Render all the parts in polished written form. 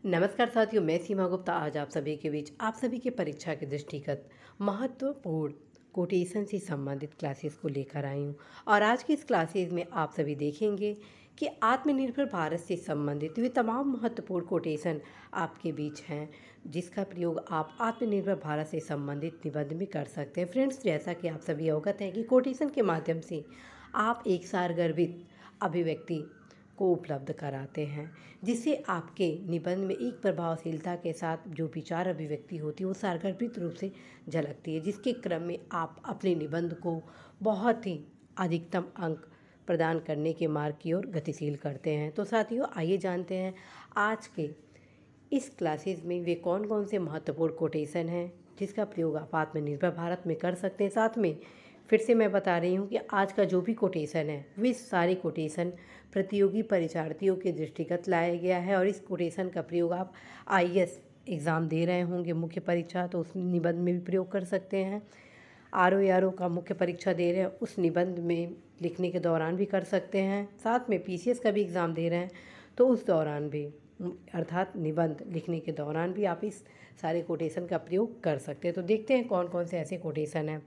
नमस्कार साथियों, मैं सीमा गुप्ता आज आप सभी के बीच आप सभी के परीक्षा के दृष्टिगत महत्वपूर्ण कोटेशन से संबंधित क्लासेस को लेकर आई हूँ। और आज की इस क्लासेस में आप सभी देखेंगे कि आत्मनिर्भर भारत से संबंधित वे तमाम महत्वपूर्ण कोटेशन आपके बीच हैं, जिसका प्रयोग आप आत्मनिर्भर भारत से संबंधित निबंध में कर सकते हैं। फ्रेंड्स, जैसा कि आप सभी अवगत हैं कि कोटेशन के माध्यम से आप एक सारगर्भित अभिव्यक्ति को उपलब्ध कराते हैं, जिससे आपके निबंध में एक प्रभावशीलता के साथ जो विचार अभिव्यक्ति होती है वो सारगर्भित रूप से झलकती है, जिसके क्रम में आप अपने निबंध को बहुत ही अधिकतम अंक प्रदान करने के मार्ग की ओर गतिशील करते हैं। तो साथियों, आइए जानते हैं आज के इस क्लासेस में वे कौन कौन से महत्वपूर्ण कोटेशन हैं जिसका प्रयोग आप आत्मनिर्भर भारत में कर सकते हैं। साथ में फिर से मैं बता रही हूँ कि आज का जो भी कोटेशन है वे सारे कोटेशन प्रतियोगी परीक्षार्थियों के दृष्टिगत लाया गया है, और इस कोटेशन का प्रयोग आप आईएएस एग्ज़ाम दे रहे होंगे मुख्य परीक्षा, तो उस निबंध में भी प्रयोग कर सकते हैं। आरओ का मुख्य परीक्षा दे रहे हैं उस निबंध में लिखने के दौरान भी कर सकते हैं। साथ में पीसीएस का भी एग्ज़ाम दे रहे हैं तो उस दौरान भी, अर्थात निबंध लिखने के दौरान भी आप इस सारे कोटेशन का प्रयोग कर सकते हैं। तो देखते हैं कौन कौन से ऐसे कोटेशन हैं।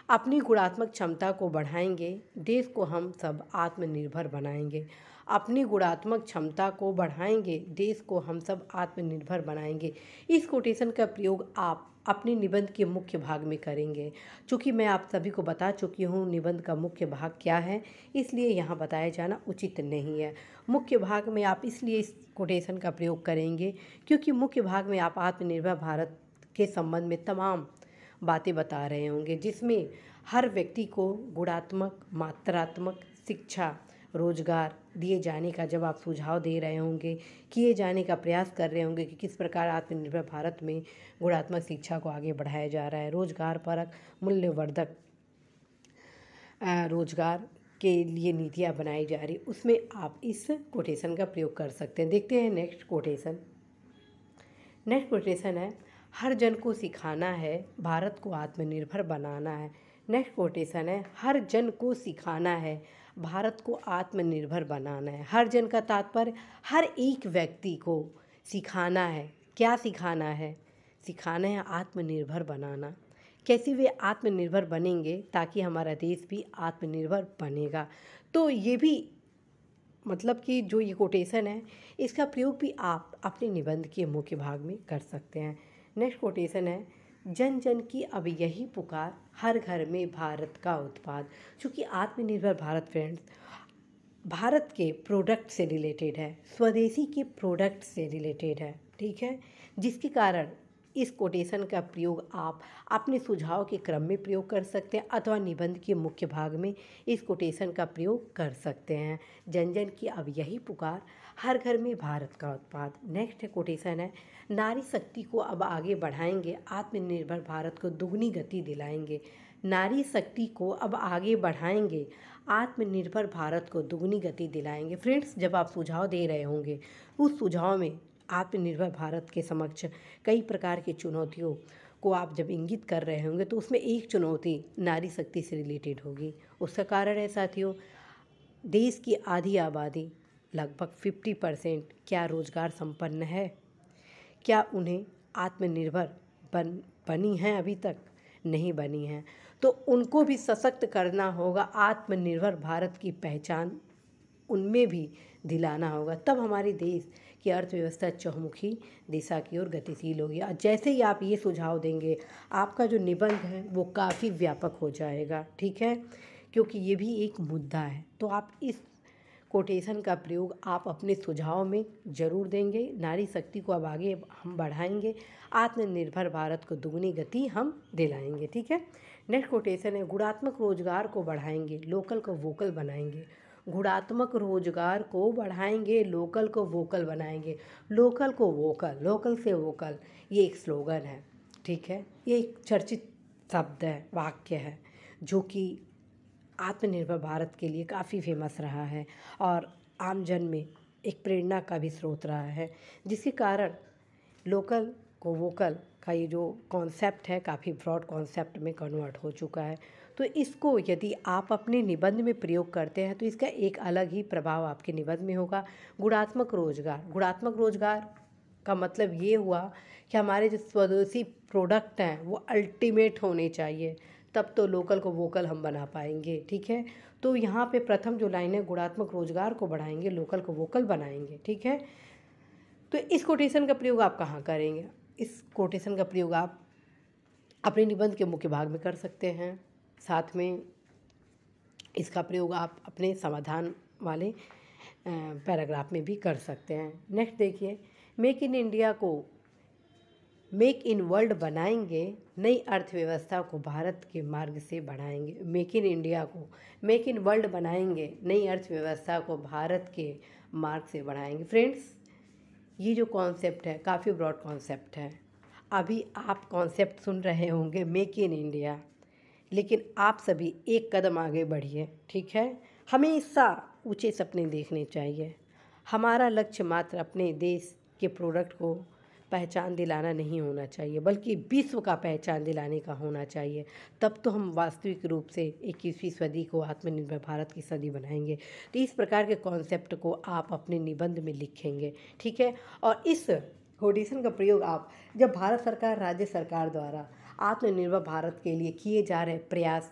अपनी गुणात्मक क्षमता को बढ़ाएंगे, देश को हम सब आत्मनिर्भर बनाएंगे। अपनी गुणात्मक क्षमता को बढ़ाएंगे, देश को हम सब आत्मनिर्भर बनाएंगे। इस कोटेशन का प्रयोग आप अपने निबंध के मुख्य भाग में करेंगे। चूँकि मैं आप सभी को बता चुकी हूँ निबंध का मुख्य भाग क्या है, इसलिए यहाँ बताया जाना उचित नहीं है। मुख्य भाग में आप इसलिए इस कोटेशन का प्रयोग करेंगे क्योंकि मुख्य भाग में आप आत्मनिर्भर भारत के संबंध में तमाम बातें बता रहे होंगे, जिसमें हर व्यक्ति को गुणात्मक मात्रात्मक शिक्षा रोजगार दिए जाने का जब आप सुझाव दे रहे होंगे, किए जाने का प्रयास कर रहे होंगे कि किस प्रकार आत्मनिर्भर भारत में गुणात्मक शिक्षा को आगे बढ़ाया जा रहा है, रोजगार परक मूल्यवर्धक रोजगार के लिए नीतियाँ बनाई जा रही, उसमें आप इस कोटेशन का प्रयोग कर सकते हैं। देखते हैं नेक्स्ट कोटेशन। नेक्स्ट कोटेशन है, हर जन को सिखाना है, भारत को आत्मनिर्भर बनाना है। नेक्स्ट कोटेशन है, हर जन को सिखाना है, भारत को आत्मनिर्भर बनाना है। हर जन का तात्पर्य हर एक व्यक्ति को सिखाना है। क्या सिखाना है? सिखाना है आत्मनिर्भर बनाना। कैसे वे आत्मनिर्भर बनेंगे? ताकि हमारा देश भी आत्मनिर्भर बनेगा। तो ये भी मतलब कि जो ये कोटेशन है इसका प्रयोग भी आप अपने निबंध के मुख्य भाग में कर सकते हैं। नेक्स्ट कोटेशन है, जन जन की अब यही पुकार, हर घर में भारत का उत्पाद। चूँकि आत्मनिर्भर भारत फ्रेंड्स भारत के प्रोडक्ट से रिलेटेड है, स्वदेशी के प्रोडक्ट से रिलेटेड है, ठीक है, जिसके कारण इस कोटेशन का प्रयोग आप अपने सुझाव के क्रम में प्रयोग कर सकते हैं अथवा निबंध के मुख्य भाग में इस कोटेशन का प्रयोग कर सकते हैं। जन जन की अब यही पुकार, हर घर में भारत का उत्पाद। नेक्स्ट कोटेशन है, नारी शक्ति को अब आगे बढ़ाएंगे, आत्मनिर्भर भारत को दुगनी गति दिलाएंगे। नारी शक्ति को अब आगे बढ़ाएंगे, आत्मनिर्भर भारत को दुगनी गति दिलाएंगे। फ्रेंड्स, जब आप सुझाव दे रहे होंगे उस सुझाव में आत्मनिर्भर भारत के समक्ष कई प्रकार की चुनौतियों को आप जब इंगित कर रहे होंगे तो उसमें एक चुनौती नारी शक्ति से रिलेटेड होगी। उसका कारण है साथियों, देश की आधी आबादी लगभग 50% क्या रोजगार संपन्न है? क्या उन्हें आत्मनिर्भर बनी हैं? अभी तक नहीं बनी हैं। तो उनको भी सशक्त करना होगा, आत्मनिर्भर भारत की पहचान उनमें भी दिलाना होगा, तब हमारे देश की अर्थव्यवस्था चहुमुखी दिशा की ओर गतिशील होगी। और जैसे ही आप ये सुझाव देंगे आपका जो निबंध है वो काफ़ी व्यापक हो जाएगा, ठीक है, क्योंकि ये भी एक मुद्दा है। तो आप इस कोटेशन का प्रयोग आप अपने सुझाव में ज़रूर देंगे। नारी शक्ति को अब आगे हम बढ़ाएंगे, आत्मनिर्भर भारत को दुगनी गति हम दिलाएंगे, ठीक है। नेक्स्ट कोटेशन है, गुणात्मक रोजगार को बढ़ाएंगे, लोकल को वोकल बनाएंगे। गुणात्मक रोजगार को बढ़ाएंगे, लोकल को वोकल बनाएंगे। लोकल को वोकल, लोकल से वोकल, ये एक स्लोगन है, ठीक है, ये एक चर्चित शब्द है, वाक्य है, जो कि आत्मनिर्भर भारत के लिए काफ़ी फेमस रहा है और आम जन में एक प्रेरणा का भी स्रोत रहा है, जिसके कारण लोकल को वोकल का ये जो कॉन्सेप्ट है काफ़ी ब्रॉड कॉन्सेप्ट में कन्वर्ट हो चुका है। तो इसको यदि आप अपने निबंध में प्रयोग करते हैं तो इसका एक अलग ही प्रभाव आपके निबंध में होगा। गुणात्मक रोजगार का मतलब ये हुआ कि हमारे जो स्वदेशी प्रोडक्ट हैं वो अल्टीमेट होने चाहिए, तब तो लोकल को वोकल हम बना पाएंगे। ठीक है, तो यहाँ पे प्रथम जो लाइन है, गुणात्मक रोजगार को बढ़ाएंगे, लोकल को वोकल बनाएंगे। ठीक है, तो इस कोटेशन का प्रयोग आप कहाँ करेंगे? इस कोटेशन का प्रयोग आप अपने निबंध के मुख्य भाग में कर सकते हैं। साथ में इसका प्रयोग आप अपने समाधान वाले पैराग्राफ में भी कर सकते हैं। नेक्स्ट देखिए, मेक इन इंडिया को मेक इन वर्ल्ड बनाएंगे, नई अर्थव्यवस्था को भारत के मार्ग से बढ़ाएंगे। मेक इन इंडिया को मेक इन वर्ल्ड बनाएंगे, नई अर्थव्यवस्था को भारत के मार्ग से बढ़ाएंगे। फ्रेंड्स, ये जो कॉन्सेप्ट है काफ़ी ब्रॉड कॉन्सेप्ट है। अभी आप कॉन्सेप्ट सुन रहे होंगे मेक इन इंडिया, लेकिन आप सभी एक कदम आगे बढ़िए। ठीक है, हमेशा ऊंचे सपने देखने चाहिए। हमारा लक्ष्य मात्र अपने देश के प्रोडक्ट को पहचान दिलाना नहीं होना चाहिए, बल्कि विश्व का पहचान दिलाने का होना चाहिए। तब तो हम वास्तविक रूप से 21वीं सदी को आत्मनिर्भर भारत की सदी बनाएंगे। तो इस प्रकार के कॉन्सेप्ट को आप अपने निबंध में लिखेंगे। ठीक है, और इस कोटेशन का प्रयोग आप जब भारत सरकार, राज्य सरकार द्वारा आत्मनिर्भर भारत के लिए किए जा रहे प्रयास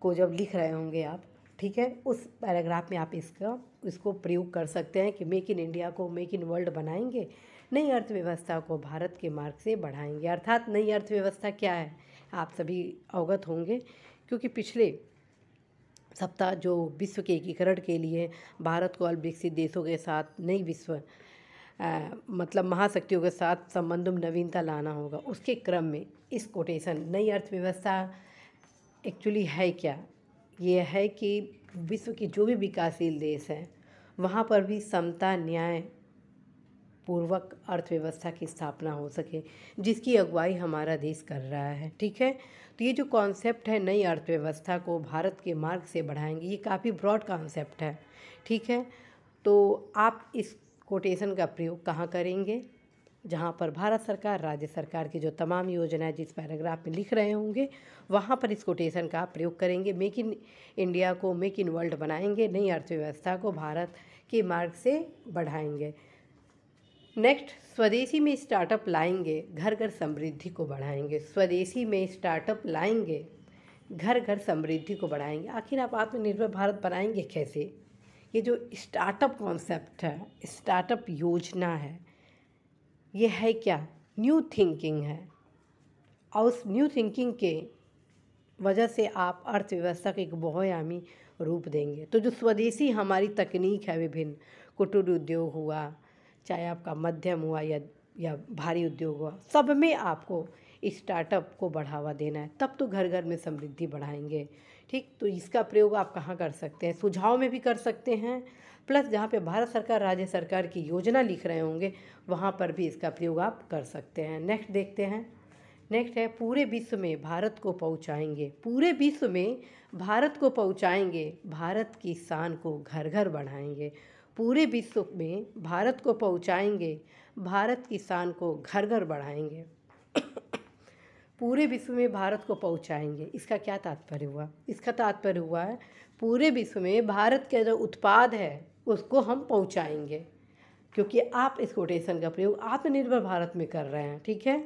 को जब लिख रहे होंगे आप, ठीक है, उस पैराग्राफ में आप इसको प्रयोग कर सकते हैं कि मेक इन इंडिया को मेक इन वर्ल्ड बनाएंगे, नई अर्थव्यवस्था को भारत के मार्ग से बढ़ाएंगे। अर्थात नई अर्थव्यवस्था क्या है आप सभी अवगत होंगे, क्योंकि पिछले सप्ताह जो विश्व के एकीकरण के लिए भारत को अल्प विकसित देशों के साथ नई विश्व मतलब महाशक्तियों के साथ संबंधों में नवीनता लाना होगा, उसके क्रम में इस कोटेशन नई अर्थव्यवस्था एक्चुअली है क्या? ये है कि विश्व के जो भी विकासशील देश हैं वहाँ पर भी समता, न्याय पूर्वक अर्थव्यवस्था की स्थापना हो सके, जिसकी अगुवाई हमारा देश कर रहा है। ठीक है, तो ये जो कॉन्सेप्ट है नई अर्थव्यवस्था को भारत के मार्ग से बढ़ाएंगे, ये काफ़ी ब्रॉड कॉन्सेप्ट है। ठीक है, तो आप इस कोटेशन का प्रयोग कहाँ करेंगे? जहाँ पर भारत सरकार, राज्य सरकार की जो तमाम योजनाएं जिस पैराग्राफ में लिख रहे होंगे, वहाँ पर इस कोटेशन का प्रयोग करेंगे। मेक इन इंडिया को मेक इन वर्ल्ड बनाएंगे, नई अर्थव्यवस्था को भारत के मार्ग से बढ़ाएंगे। नेक्स्ट, स्वदेशी में स्टार्टअप लाएंगे, घर घर समृद्धि को बढ़ाएंगे। स्वदेशी में स्टार्टअप लाएंगे, घर घर समृद्धि को बढ़ाएंगे। आखिर आप आत्मनिर्भर भारत बनाएंगे कैसे? ये जो स्टार्टअप कॉन्सेप्ट है, स्टार्टअप योजना है, ये है क्या? न्यू थिंकिंग है, और उस न्यू थिंकिंग के वजह से आप अर्थव्यवस्था को एक बहुआयामी रूप देंगे। तो जो स्वदेशी हमारी तकनीक है, विभिन्न कुटीर उद्योग हुआ, चाहे आपका मध्यम हुआ या भारी उद्योग हुआ, सब में आपको स्टार्टअप को बढ़ावा देना है, तब तो घर घर में समृद्धि बढ़ाएंगे। ठीक, तो इसका प्रयोग आप कहाँ कर सकते हैं? सुझाव में भी कर सकते हैं, प्लस जहाँ पे भारत सरकार, राज्य सरकार की योजना लिख रहे होंगे वहाँ पर भी इसका प्रयोग आप कर सकते हैं। नेक्स्ट देखते हैं। नेक्स्ट है, पूरे विश्व में भारत को पहुँचाएंगे। पूरे विश्व में भारत को पहुँचाएंगे, भारत की शान को घर घर बढ़ाएंगे। पूरे विश्व में भारत को पहुँचाएंगे, भारत की शान को घर घर बढ़ाएंगे। पूरे विश्व में भारत को पहुंचाएंगे, इसका क्या तात्पर्य हुआ? इसका तात्पर्य हुआ है पूरे विश्व में भारत के जो उत्पाद है उसको हम पहुंचाएंगे, क्योंकि आप इस कोटेशन का प्रयोग आत्मनिर्भर भारत में कर रहे हैं। ठीक है,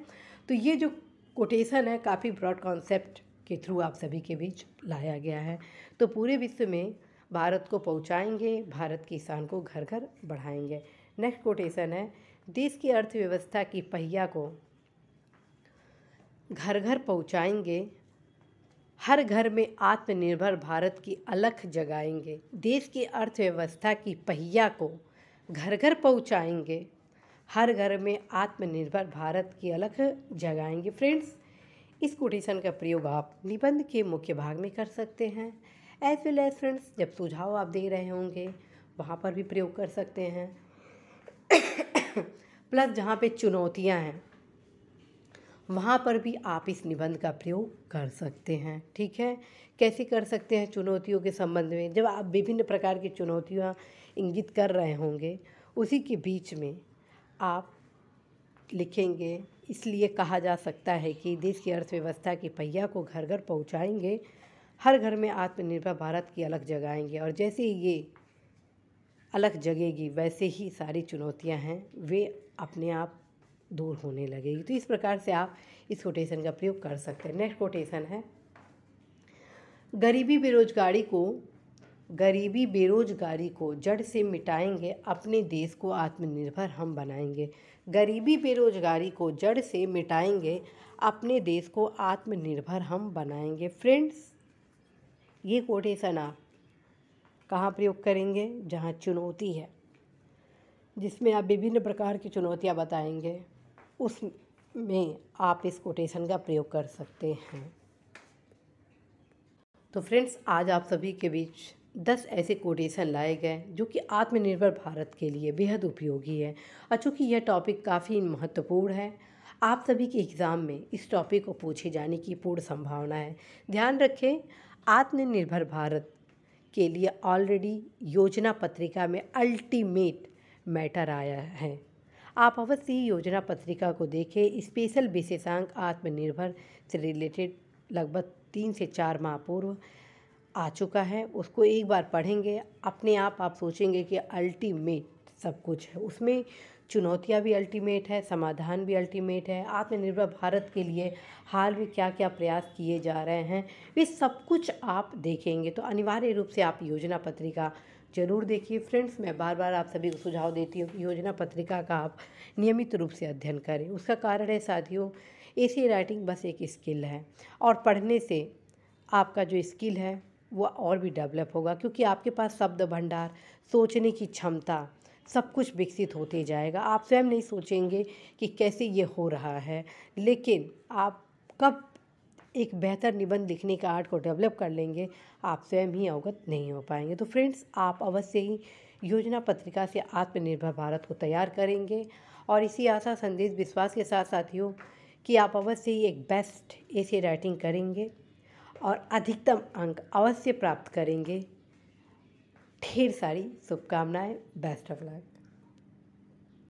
तो ये जो कोटेशन है काफ़ी ब्रॉड कॉन्सेप्ट के थ्रू आप सभी के बीच लाया गया है। तो पूरे विश्व में भारत को पहुंचाएंगे, भारत की शान को घर घर बढ़ाएंगे। नेक्स्ट कोटेशन है, देश की अर्थव्यवस्था की पहिया को घर घर पहुंचाएंगे, हर घर में आत्मनिर्भर भारत की अलख जगाएंगे। देश की अर्थव्यवस्था की पहिया को घर घर पहुंचाएंगे, हर घर में आत्मनिर्भर भारत की अलख जगाएंगे। फ्रेंड्स, इस कोटेशन का प्रयोग आप निबंध के मुख्य भाग में कर सकते हैं। एज वेल एज फ्रेंड्स, जब सुझाव आप दे रहे होंगे वहाँ पर भी प्रयोग कर सकते हैं। प्लस जहाँ पे चुनौतियाँ हैं वहाँ पर भी आप इस निबंध का प्रयोग कर सकते हैं। ठीक है, कैसे कर सकते हैं? चुनौतियों के संबंध में जब आप विभिन्न प्रकार की चुनौतियाँ इंगित कर रहे होंगे, उसी के बीच में आप लिखेंगे, इसलिए कहा जा सकता है कि देश की अर्थव्यवस्था की पहिया को घर घर पहुँचाएंगे, हर घर में आत्मनिर्भर भारत की अलख जगाएंगे। और जैसे ही ये अलख जगेगी वैसे ही सारी चुनौतियाँ हैं वे अपने आप दूर होने लगेगी। तो इस प्रकार से आप इस कोटेशन का प्रयोग कर सकते हैं। नेक्स्ट कोटेशन है, गरीबी बेरोजगारी को जड़ से मिटाएंगे, अपने देश को आत्मनिर्भर हम बनाएंगे। गरीबी बेरोजगारी को जड़ से मिटाएंगे, अपने देश को आत्मनिर्भर हम बनाएंगे। फ्रेंड्स, ये कोटेशन आप कहाँ प्रयोग करेंगे? जहाँ चुनौती है, जिसमें आप विभिन्न प्रकार की चुनौतियाँ बताएंगे, उसमें आप इस कोटेशन का प्रयोग कर सकते हैं। तो फ्रेंड्स, आज आप सभी के बीच 10 ऐसे कोटेशन लाए गए जो कि आत्मनिर्भर भारत के लिए बेहद उपयोगी है। और चूँकि यह टॉपिक काफ़ी महत्वपूर्ण है, आप सभी के एग्ज़ाम में इस टॉपिक को पूछे जाने की पूर्ण संभावना है। ध्यान रखें, आत्मनिर्भर भारत के लिए ऑलरेडी योजना पत्रिका में अल्टीमेट मैटर आया है। आप अवश्य ही योजना पत्रिका को देखें। स्पेशल विशेषांक आत्मनिर्भर से रिलेटेड लगभग 3 से 4 माह पूर्व आ चुका है। उसको एक बार पढ़ेंगे, अपने आप सोचेंगे कि अल्टीमेट सब कुछ है। उसमें चुनौतियां भी अल्टीमेट है, समाधान भी अल्टीमेट है। आत्मनिर्भर भारत के लिए हाल में क्या क्या प्रयास किए जा रहे हैं, वे सब कुछ आप देखेंगे। तो अनिवार्य रूप से आप योजना पत्रिका जरूर देखिए। फ्रेंड्स, मैं बार बार आप सभी को सुझाव देती हूँ कि योजना पत्रिका का आप नियमित रूप से अध्ययन करें। उसका कारण है साथियों, ऐसी राइटिंग बस एक स्किल है, और पढ़ने से आपका जो स्किल है वो और भी डेवलप होगा, क्योंकि आपके पास शब्द भंडार, सोचने की क्षमता, सब कुछ विकसित होते जाएगा। आप स्वयं नहीं सोचेंगे कि कैसे ये हो रहा है, लेकिन आप कब एक बेहतर निबंध लिखने का आर्ट को डेवलप कर लेंगे, आप स्वयं ही अवगत नहीं हो पाएंगे। तो फ्रेंड्स, आप अवश्य ही योजना पत्रिका से आत्मनिर्भर भारत को तैयार करेंगे, और इसी आशा, संदेश, विश्वास के साथ साथियों कि आप अवश्य ही एक बेस्ट ऐसे राइटिंग करेंगे और अधिकतम अंक अवश्य प्राप्त करेंगे। ढेर सारी शुभकामनाएं। Best of luck.